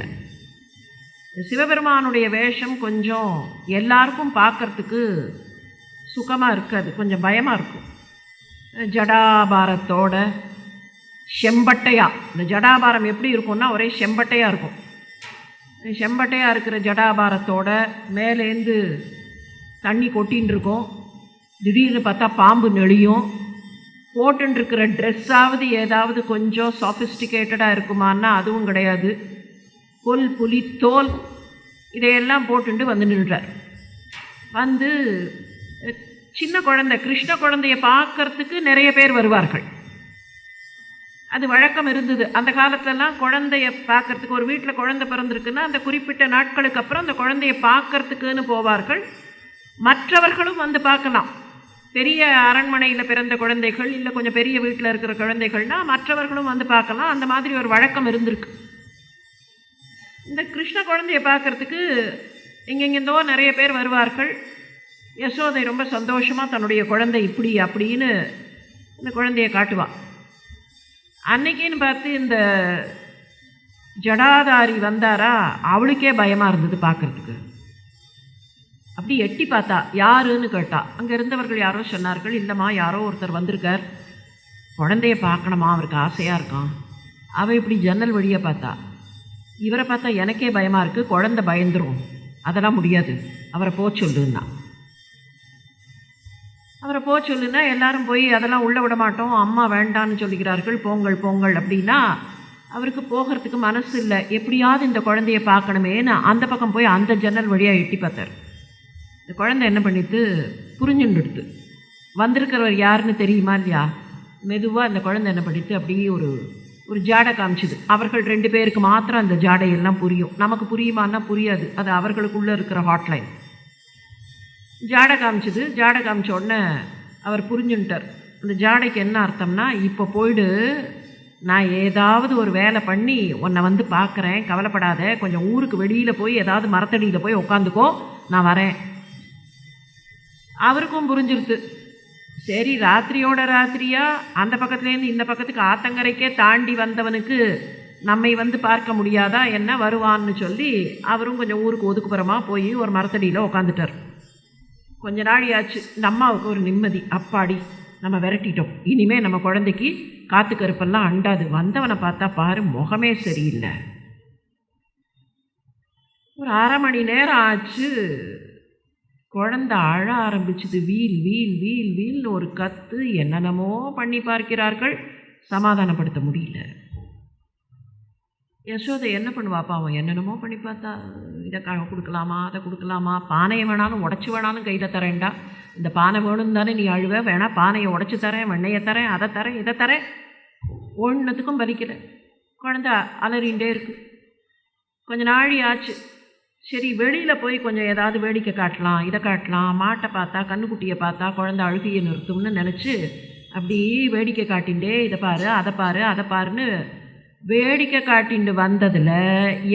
சிவபெருமானுடைய வேஷம் கொஞ்சம் எல்லாருக்கும் பார்க்கறதுக்கு சுகமாக இருக்காது, கொஞ்சம் பயமாக இருக்கும். ஜடாபாரத்தோட செம்பட்டையாக, இந்த ஜடாபாரம் எப்படி இருக்கும்னா ஒரே செம்பட்டையாக இருக்கும். செம்பட்டையாக இருக்கிற ஜடாபாரத்தோட மேலேருந்து தண்ணி கொட்டின்னு இருக்கும். திடீர்னு பார்த்தா பாம்பு நெளியும். போட்டுருக்கிற ட்ரெஸ்ஸாவது ஏதாவது கொஞ்சம் சாஃபிஸ்டிகேட்டடாக இருக்குமான்னா அதுவும் கிடையாது. புல் புலி தோல் இதையெல்லாம் போட்டுட்டு வந்து நின்றார். வந்து சின்ன குழந்தை, கிருஷ்ண குழந்தைய பார்க்கறதுக்கு நிறைய பேர் வருவார்கள். அது வழக்கம் இருந்தது அந்த காலத்துலலாம். குழந்தைய பார்க்கறதுக்கு, ஒரு வீட்டில் குழந்தை பிறந்திருக்குன்னா அந்த குறிப்பிட்ட நாட்களுக்கு அப்புறம் அந்த குழந்தைய பார்க்கறதுக்குன்னு போவார்கள். மற்றவர்களும் வந்து பார்க்கலாம். பெரிய அரண்மனையில் பிறந்த குழந்தைகள், இல்லை கொஞ்சம் பெரிய வீட்டில் இருக்கிற குழந்தைகள்னால் மற்றவர்களும் வந்து பார்க்கலாம். அந்த மாதிரி ஒரு வழக்கம் இருந்திருக்கு. இந்த கிருஷ்ண குழந்தைய பார்க்கறதுக்கு எங்கெங்கேருந்தோ நிறைய பேர் வருவார்கள். யசோதை ரொம்ப சந்தோஷமாக தன்னுடைய குழந்தை இப்படி அப்படின்னு இந்த குழந்தைய காட்டுவாள். அன்னைக்குன்னு பார்த்து இந்த ஜடாதாரி வந்தாரா, அவளுக்கே பயமாக இருந்தது பார்க்குறதுக்கு. அப்படி எட்டி பார்த்தா, யாருன்னு கேட்டா. அங்கே இருந்தவர்கள் யாரோ சொன்னார்கள், இல்லைம்மா யாரோ ஒருத்தர் வந்திருக்கார், குழந்தைய பார்க்கணுமா, அவருக்கு ஆசையாக இருக்கான். அவள் இப்படி ஜன்னல் வழியாக பார்த்தா. இவரை பார்த்தா எனக்கே பயமாக இருக்குது, குழந்தை பயந்துரும், அதெல்லாம் முடியாது, அவரை போக சொல்லுன்னா. அவரை போக சொல்லுன்னா எல்லாரும் போய் அதெல்லாம் உள்ளே விட மாட்டோம், அம்மா வேண்டான்னு சொல்லிக்கிறார்கள், போங்கள் போங்கள் அப்படின்னா அவருக்கு போகிறதுக்கு மனசு இல்லை. எப்படியாவது இந்த குழந்தைய பார்க்கணுமேன்னு அந்த பக்கம் போய் அந்த ஜன்னல் வழியாக எட்டி பார்த்தார். இந்த குழந்தை என்ன பண்ணிட்டு புரிஞ்சுட்டு வந்திருக்கிறவர் யாருன்னு தெரியுமா இல்லையா? மெதுவாக அந்த குழந்தை என்ன பண்ணிட்டு அப்படியே ஒரு ஜாடை காமிச்சுது. அவர்கள் 2 பேருக்கு மாத்திரம் அந்த ஜாடையெல்லாம் புரியும், நமக்கு புரியுமான்னா புரியாது. அது அவர்களுக்குள்ளே இருக்கிற ஹாட்லைன். ஜாடை காமிச்சுது. ஜாடை காமிச்ச உடனே அவர் புரிஞ்சுட்டார். அந்த ஜாடைக்கு என்ன அர்த்தம்னா, இப்போ போய்டு, நான் ஏதாவது ஒரு வேலை பண்ணி உன்னை வந்து பார்க்குறேன், கவலைப்படாத, கொஞ்சம் ஊருக்கு வெளியில் போய் ஏதாவது மரத்தடியில் போய் உட்காந்துக்கோ, நான் வரேன். அவருக்கும் புரிஞ்சிருது. சரி, ராத்திரியோட ராத்திரியாக அந்த பக்கத்துலேருந்து இந்த பக்கத்துக்கு ஆத்தங்கரைக்கே தாண்டி வந்தவனுக்கு நம்மை வந்து பார்க்க முடியாதா என்ன, வருவான்னு சொல்லி அவரும் கொஞ்சம் ஊருக்கு ஒதுக்குப்புறமாக போய் ஒரு மரத்தடியில் உட்காந்துட்டார். கொஞ்ச நாள் ஆச்சு. இந்த அம்மாவுக்கு ஒரு நிம்மதி, அப்பாடி நம்ம விரட்டிட்டோம், இனிமேல் நம்ம குழந்தைக்கு காத்து கருப்பெல்லாம் அண்டாது. வந்தவனை பார்த்தா பாரு முகமே சரியில்லை. ஒரு 1/2 மணி நேரம் ஆச்சு. குழந்தை அழ ஆரம்பிச்சுது. வீல் வீல் வீல் வீல்னு ஒரு கத்து. என்னென்னமோ பண்ணி பார்க்கிறார்கள், சமாதானப்படுத்த முடியல. யசோதை என்ன பண்ணுவா பாவம், என்னென்னமோ பண்ணி பார்த்தா, இதை கொடுக்கலாமா அதை கொடுக்கலாமா, பானையை வேணாலும் உடச்சி வேணாலும் கையில் தரேன்டா, இந்த பானை வேணும் தானே நீ அழுவ, வேணா பானையை உடச்சி தரேன், வெண்ணையை தரேன், அதை தரேன், இதை தரேன், ஒன்றுத்துக்கும் பலிக்கலை. குழந்தை அலறிண்டே இருக்கு. கொஞ்ச நாழி ஆச்சு. சரி, வெளியில் போய் கொஞ்சம் ஏதாவது வேடிக்கை காட்டலாம், இதை காட்டலாம், மாட்டை பார்த்தா கண்ணுக்குட்டியை பார்த்தா குழந்தை அழுகையை நிறுத்தும்னு நினச்சி அப்படி வேடிக்கை காட்டின்ண்டே இதை பாரு அதை பாரு அதை பாருன்னு வேடிக்கை காட்டிண்டு வந்ததில்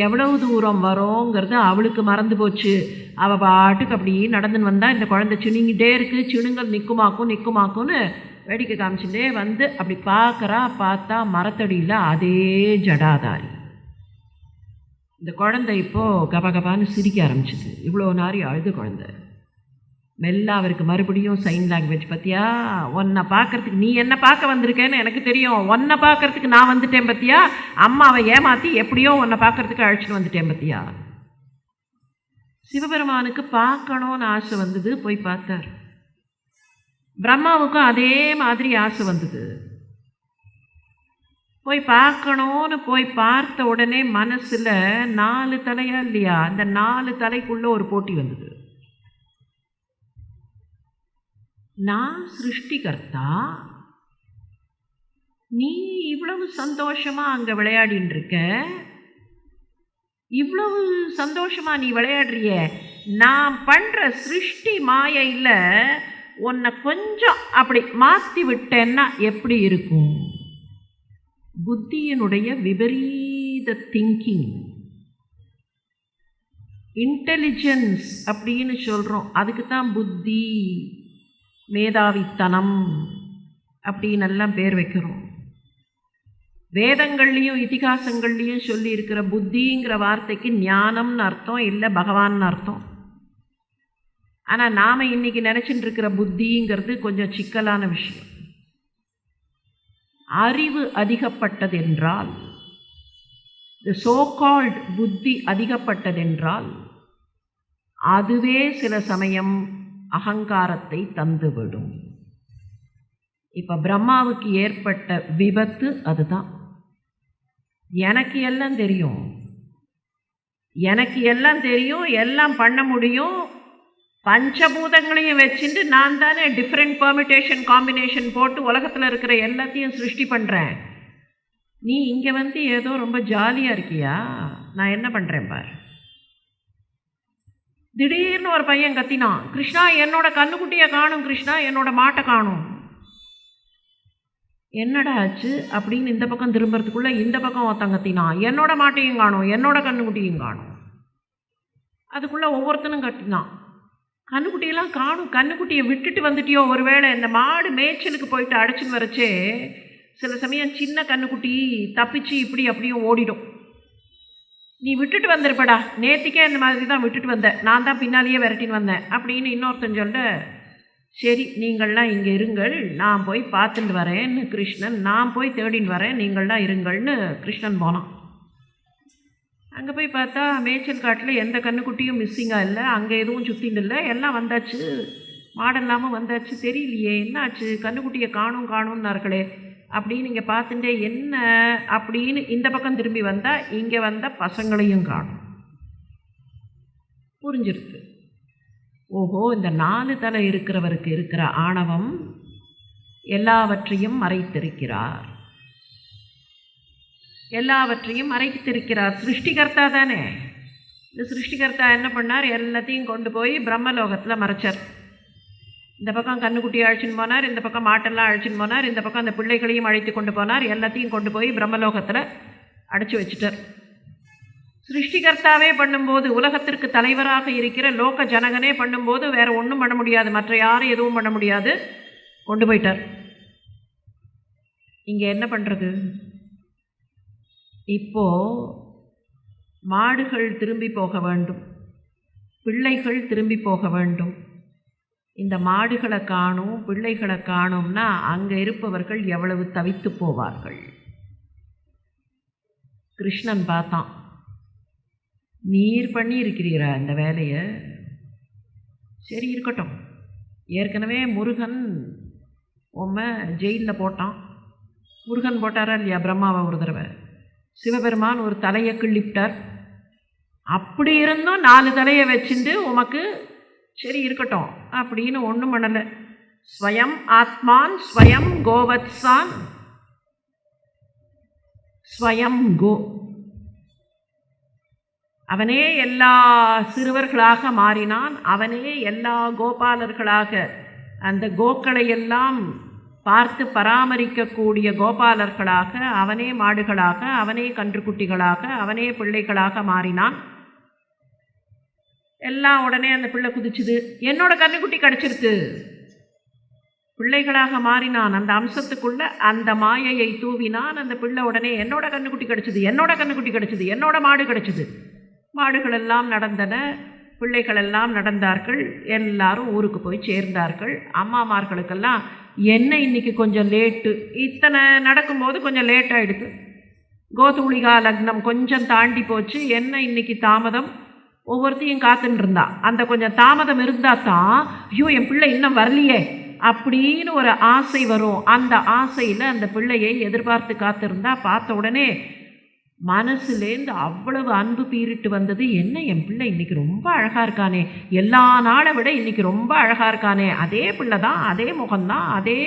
எவ்வளவு தூரம் வரோங்கிறது அவளுக்கு மறந்து போச்சு. அவள் பாட்டுக்கு அப்படி நடந்துன்னு வந்தால் இந்த குழந்தை சிணுங்கிட்டே இருக்குது, சிணுங்கல் நிற்குமாக்கும்னு வேடிக்கை காமிச்சுட்டே வந்து அப்படி பார்க்குறா. பார்த்தா மரத்தடியில் அதே ஜடாதாரி. இந்த குழந்தை இப்போது கபகபான்னு சிரிக்க ஆரம்பிச்சிது. இவ்வளோ நாரி அழுது குழந்தை. மெல்ல அவருக்கு மறுபடியும் சைன் லாங்குவேஜ், பற்றியா உன்னை பார்க்குறதுக்கு, நீ என்ன பார்க்க வந்திருக்கேன்னு எனக்கு தெரியும், உன்னை பார்க்குறதுக்கு நான் வந்துட்டேன் பற்றியா, அம்மாவை ஏமாற்றி எப்படியோ உன்னை பார்க்குறதுக்கு அழைச்சிட்டு வந்துட்டேன் பற்றியா. சிவபெருமானுக்கு பார்க்கணுன்னு ஆசை வந்தது, போய் பார்த்தார். பிரம்மாவுக்கும் அதே மாதிரி ஆசை வந்தது, போய் பார்க்கணும்னு போய் பார்த்த உடனே மனசில் 4 தலையா இல்லையா, அந்த 4 தலைக்குள்ளே ஒரு போட்டி வந்தது. நான் சிருஷ்டிகர்த்தா, நீ இவ்வளவு சந்தோஷமாக அங்கே விளையாடின்னு இருக்க, இவ்வளவு சந்தோஷமாக நீ விளையாடுறிய, நான் பண்ணுற சிருஷ்டி மாயையில் உன்னை கொஞ்சம் அப்படி மாற்றி விட்டேன்னா எப்படி இருக்கும். புத்தியினுடைய விபரீத திங்கிங், இன்டெலிஜென்ஸ் அப்படின்னு சொல்கிறோம், அதுக்கு தான் புத்தி, மேதாவித்தனம் அப்படின்னெல்லாம் பேர் வைக்கிறோம். வேதங்கள்லேயும் இதிகாசங்கள்லேயும் சொல்லி இருக்கிற புத்திங்கிற வார்த்தைக்கு ஞானம்னு அர்த்தம், இல்லை பகவான்னு அர்த்தம். ஆனால் நாம் இன்றைக்கி நினச்சிட்டு இருக்கிற புத்திங்கிறது கொஞ்சம் சிக்கலான விஷயம். அறிவு அதிகப்பட்டதென்றால், தி சோ கால்ட் புத்தி அதிகப்பட்டதென்றால் அதுவே சில சமயம் அகங்காரத்தை தந்துவிடும். இப்போ பிரம்மாவுக்கு ஏற்பட்ட விபத்து அதுதான். எனக்கு எல்லாம் தெரியும், எனக்கு எல்லாம் தெரியும், எல்லாம் பண்ண முடியும், பஞ்சபூதங்களையும் வச்சுட்டு நான் தானே டிஃப்ரெண்ட் பெர்மிட்டேஷன் காம்பினேஷன் போட்டு உலகத்தில் இருக்கிற எல்லாத்தையும் சிருஷ்டி பண்ணுறேன். நீ இங்கே வந்து ஏதோ ரொம்ப ஜாலியாக இருக்கியா, நான் என்ன பண்ணுறேன் பார். திடீர்னு ஒரு பையன் கத்தினான், கிருஷ்ணா என்னோட கண்ணுக்குட்டியை காணும், கிருஷ்ணா என்னோட மாட்டை காணும். என்னடா ஆச்சு அப்படின்னு இந்த பக்கம் திரும்புறதுக்குள்ளே இந்த பக்கம் ஒருத்தன் கத்தினான், என்னோட மாட்டையும் காணும், என்னோட கண்ணுக்குட்டியும் காணும். அதுக்குள்ளே ஒவ்வொருத்தனும் கத்தினான், கண்ணுக்குட்டியெல்லாம் காணும், கண்ணுக்குட்டியை விட்டுட்டு வந்துட்டியோ ஒருவேளை. இந்த மாடு மேய்ச்சலுக்கு போயிட்டு அடைச்சின்னு வரைச்சே சில சமயம் சின்ன கண்ணுக்குட்டி தப்பிச்சு இப்படி அப்படியும் ஓடிடும். நீ விட்டுட்டு வந்திருப்படா, நேற்றுக்கே இந்த மாதிரி தான் விட்டுட்டு வந்தேன், நான் தான் பின்னாலேயே விரட்டின்னு வந்தேன் அப்படின்னு இன்னொருத்தன் சொல்ல, சரி நீங்கள்லாம் இங்கே இருங்கள், நான் போய் பார்த்துட்டு வரேன்னு கிருஷ்ணன், நான் போய் தேடின்னு வரேன், நீங்கள்லாம் இருங்கள்னு கிருஷ்ணன் போனான். அங்கே போய் பார்த்தா மேய்ச்சல் காட்டில் எந்த கண்ணுக்குட்டியும் மிஸ்ஸிங்காக இல்லை, அங்கே எதுவும் சுற்றின்னு இல்லை, எல்லாம் வந்தாச்சு, மாடெல்லாமல் வந்தாச்சு, தெரியலையே என்னாச்சு, கண்ணுக்குட்டியை காணும்னார்களே அப்படின்னு இங்கே பார்த்துட்டே என்ன அப்படின்னு இந்த பக்கம் திரும்பி வந்தால் இங்கே வந்த பசங்களையும் காணும். புரிஞ்சிருக்கு. ஓஹோ, இந்த 4 தலை இருக்கிறவருக்கு இருக்கிற ஆணவம் எல்லாவற்றையும் மறைத்திருக்கிறார், எல்லாவற்றையும் மறைத்திருக்கிறார். சிருஷ்டிகர்த்தா தானே. இந்த சிருஷ்டிகர்த்தா என்ன பண்ணார், எல்லாத்தையும் கொண்டு போய் பிரம்மலோகத்தில் மறைச்சார். இந்த பக்கம் கண்ணுக்குட்டியை அழைச்சின்னு போனார், இந்த பக்கம் மாட்டெல்லாம் அழைச்சின்னு போனார், இந்த பக்கம் அந்த பிள்ளைகளையும் அழைத்து கொண்டு போனார், எல்லாத்தையும் கொண்டு போய் பிரம்மலோகத்தில் அடைச்சி வச்சுட்டார். சிருஷ்டிகர்த்தாவே பண்ணும்போது, உலகத்திற்கு தலைவராக இருக்கிற லோக ஜனகனே பண்ணும்போது வேற ஒன்றும் பண்ண முடியாது, மற்ற யாரும் எதுவும் பண்ண முடியாது, கொண்டு போயிட்டார். இங்கே என்ன பண்ணுறது? இப்போ மாடுகள் திரும்பி போக வேண்டும், பிள்ளைகள் திரும்பி போக வேண்டும். இந்த மாடுகளை காணும், பிள்ளைகளை காணும்னா அங்கே இருப்பவர்கள் எவ்வளவு தவித்து போவார்கள். கிருஷ்ணன் பார்த்தான், நீர் பண்ணி இருக்கிறீரா இந்த வேலையை, சரி இருக்கட்டும். ஏற்கனவே முருகன் உம்மை ஜெயிலில் போட்டான். முருகன் போட்டாரா இல்லையா பிரம்மாவை ஒரு தடவை? சிவபெருமான் ஒரு தலையை கிள்ளிவிட்டார். அப்படி இருந்தும் 4 தலையை வச்சுட்டு உமக்கு சரி இருக்கட்டும் அப்படின்னு ஒன்றும் பண்ணலை. ஸ்வயம் ஆத்மான் ஸ்வயம் கோவத்சான் ஸ்வயம் கோ, அவனே எல்லா சிறுவர்களாக மாறினான், அவனே எல்லா கோபாலர்களாக, அந்த கோக்களை எல்லாம் பார்த்து பராமரிக்கக்கூடிய கோபாலர்களாக, அவனே மாடுகளாக, அவனே கன்றுக்குட்டிகளாக, அவனே பிள்ளைகளாக மாறினான். எல்லாம் உடனே அந்த பிள்ளை குதிச்சுது, என்னோட கன்றுக்குட்டி கிடச்சிருக்கு. பிள்ளைகளாக மாறினான், அந்த அம்சத்துக்குள்ள அந்த மாயையை தூவினான். அந்த பிள்ளை உடனே என்னோட கன்றுக்குட்டி கிடச்சிது, என்னோட கன்றுக்குட்டி கிடச்சிது, என்னோட மாடு கிடச்சிது மாடுகளெல்லாம் நடந்தன, பிள்ளைகளெல்லாம் நடந்தார்கள். எல்லாரும் ஊருக்கு போய் சேர்ந்தார்கள். அம்மாமார்களுக்கெல்லாம் என்ன இன்னைக்கு கொஞ்சம் லேட்டு, இத்தனை நடக்கும்போது கொஞ்சம் லேட் ஆகிடுது, கோதூளிகா லக்னம் கொஞ்சம் தாண்டி போச்சு, என்ன இன்னைக்கு தாமதம், ஒவ்வொருத்தையும் காத்துன்னு இருந்தா. அந்த கொஞ்சம் தாமதம் இருந்தால் தான் ஐயோ என் பிள்ளை இன்னும் வரலையே அப்படின்னு ஒரு ஆசை வரும். அந்த ஆசையில் அந்த பிள்ளையை எதிர்பார்த்து காத்திருந்தா பார்த்த உடனே மனசுலேருந்து அவ்வளவு அன்பு பீறிட்டு வந்தது. என்ன என் பிள்ளை இன்னைக்கு ரொம்ப அழகாக இருக்கானே, எல்லா நாளை விட இன்னைக்கு ரொம்ப அழகாக இருக்கானே, அதே பிள்ளை தான், அதே முகம்தான், அதே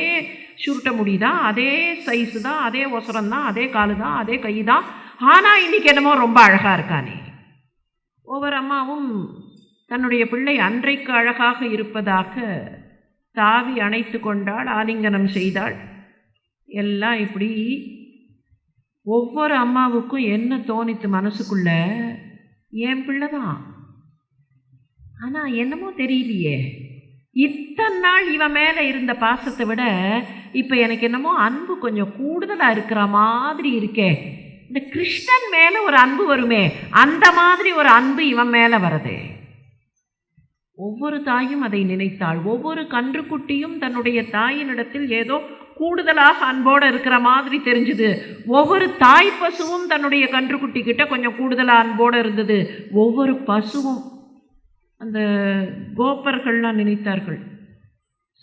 சுருட்ட முடி தான், அதே சைஸு தான், அதே ஒசரம் தான், அதே காலு தான், அதே கை தான், ஆனால் இன்னைக்கு என்னமோ ரொம்ப அழகாக இருக்கானே. ஒவ்வொரு அம்மாவும் தன்னுடைய பிள்ளை அன்றைக்கு அழகாக இருப்பதாக தாவி அணைத்து கொண்டாள், ஆலிங்கனம் செய்தாள். எல்லாம் இப்படி ஒவ்வொரு அம்மாவுக்கும் என்ன தோணித்து மனசுக்குள்ள, என் பிள்ளை தான், ஆனால் என்னமோ தெரியலையே, இத்தனை நாள் இவன் மேலே இருந்த பாசத்தை விட இப்போ எனக்கு என்னமோ அன்பு கொஞ்சம் கூடுதலாக இருக்கிற மாதிரி இருக்கே, இந்த கிருஷ்ணன் மேலே ஒரு அன்பு வருமே அந்த மாதிரி ஒரு அன்பு இவன் மேலே வருதே. ஒவ்வொரு தாயும் அதை நினைத்தாள். ஒவ்வொரு கன்றுக்குட்டியும் தன்னுடைய தாயினிடத்தில் ஏதோ கூடுதலாக அன்போடு இருக்கிற மாதிரி தெரிஞ்சுது. ஒவ்வொரு தாய் பசுவும் தன்னுடைய கன்றுக்குட்டி கிட்ட கொஞ்சம் கூடுதலாக அன்போடு இருந்தது. ஒவ்வொரு பசுவும், அந்த கோப்பர்கள்லாம் நினைத்தார்கள்,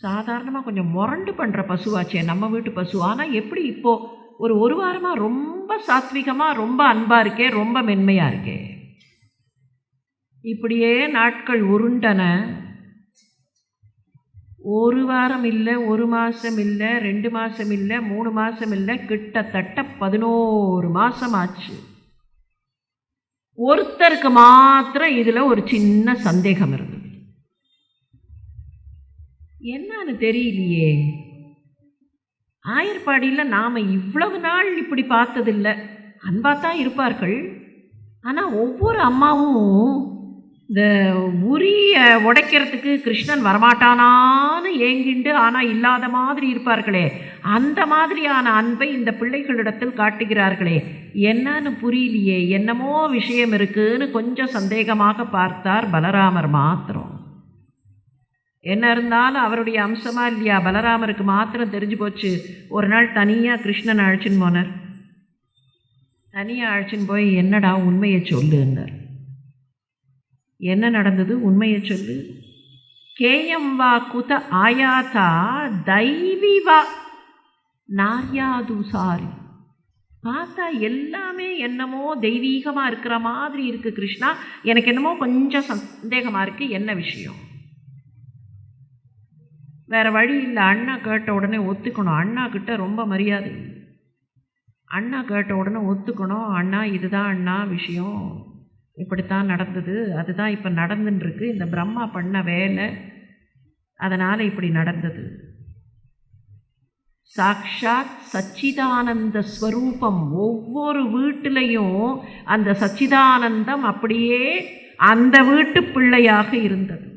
சாதாரணமாக கொஞ்சம் முரண்டு பண்ணுற பசுவாச்சே நம்ம வீட்டு பசு, ஆனால் எப்படி இப்போது ஒரு வாரமாக ரொம்ப சாத்விகமாக ரொம்ப அன்பாக இருக்கே, ரொம்ப மென்மையாக இருக்கே. இப்படியே நாட்கள் உருண்டன. ஒரு வாரம் இல்லை, ஒரு மாதம் இல்லை, 2 மாதம் இல்லை, 3 மாதம் இல்லை, கிட்டத்தட்ட 11 மாதம் ஆச்சு. ஒருத்தருக்கு மாத்திரம் இதில் ஒரு சின்ன சந்தேகம் இருந்தது. என்னன்னு தெரியலையே, ஆயர்பாடியில் நாம் இவ்வளவு நாள் இப்படி பார்த்ததில்லை. அன்பாத்தான் இருப்பார்கள், ஆனால் ஒவ்வொரு அம்மாவும் இந்த உரிய உடைக்கிறதுக்கு கிருஷ்ணன் வரமாட்டானான்னு ஏங்கிண்டு ஆனால் இல்லாத மாதிரி இருப்பார்களே, அந்த மாதிரியான அன்பை இந்த பிள்ளைகளிடத்தில் காட்டுகிறார்களே, என்னன்னு புரியலையே, என்னமோ விஷயம் இருக்குன்னு கொஞ்சம் சந்தேகமாக பார்த்தார் பலராமர் மாத்திரம். என்ன இருந்தாலும் அவருடைய அம்சமா இல்லையா, பலராமருக்கு மாத்திரம் தெரிஞ்சு போச்சு. ஒரு நாள் தனியாக கிருஷ்ணன் அழைச்சின்னு போனார். தனியாக அழைச்சின்னு போய் என்னடா உண்மையை சொல்லுன்னார். என்ன நடந்தது, உண்மையை சொல்லு. கேயம் வா குத ஆயாதா தைவி வா நார்யாதுசாரி. பார்த்தா எல்லாமே என்னமோ தெய்வீகமாக இருக்கிற மாதிரி இருக்குது கிருஷ்ணா, எனக்கு என்னமோ கொஞ்சம் சந்தேகமாக இருக்குது, என்ன விஷயம்? வேறு வழி இல்லை, அண்ணா கேட்ட உடனே ஒத்துக்கணும். அண்ணா கிட்ட ரொம்ப மரியாதை. அண்ணா கேட்ட உடனே ஒத்துக்கணும். அண்ணா இதுதான் அண்ணா விஷயம், இப்படித்தான் நடந்தது, அதுதான் இப்போ நடந்துட்டுருக்கு, இந்த பிரம்மா பண்ண வேலை, அதனால் இப்படி நடந்தது. சாக்ஷாத் சச்சிதானந்த ஸ்வரூபம். ஒவ்வொரு வீட்டிலையும் அந்த சச்சிதானந்தம் அப்படியே அந்த வீட்டு பிள்ளையாக இருந்தது.